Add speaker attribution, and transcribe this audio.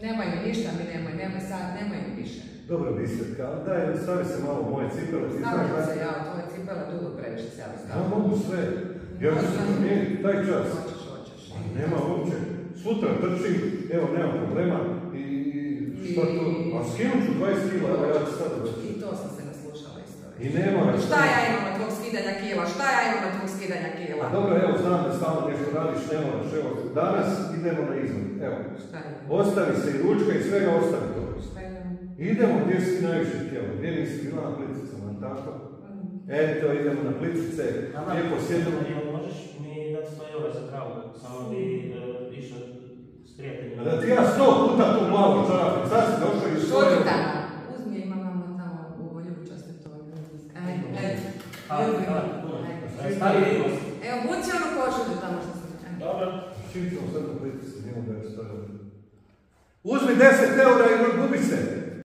Speaker 1: Nemaju ništa, mi nemoj sad, nemoj više.
Speaker 2: Dobro, Biserka, daj, stavi se malo u moje cipele.
Speaker 1: Stavljam se ja u tvoje cipele, dugo previše se ja bi stavila.
Speaker 2: Ja mogu sve. Ja ću se promijeniti, taj čas.
Speaker 1: Hoćeš.
Speaker 2: Nema uopće. Sutra trčim, evo, nema problema. I šta to? A skinut ću 20 kila, evo ja ću sada doći.
Speaker 1: I to sam se naslušala isto.
Speaker 2: I nema ga.
Speaker 1: Šta ja imam od tvog skidanja kila? Šta ja imam od tvog skidanja kila?
Speaker 2: Dobro, evo, znam da stalno nešto radiš, ne moraš, evo, danas idemo na izgled, evo.
Speaker 1: Šta je?
Speaker 2: Ostavi se i ručka i svega ostavi to.
Speaker 1: Šta je?
Speaker 2: Idemo gdje si najviše htjela, gdje nisi bila na Plitvicama, tako? Eto, idemo na Plitvice, lijepo sjedimo.
Speaker 3: Možeš mi dati 100 € za kravu, samo bi išao s prijateljima.
Speaker 2: Da ti ja 100 puta tu malo čarapi, sad si došao i što je?
Speaker 1: Uzmi, ima mama tamo u ljubičaste to. Evo, buci onu košulju tamo što sam.
Speaker 3: Dobro.
Speaker 2: Čim ćemo sad na Plitvice, njemu da je stavio. Uzmi 10 € i gubi se.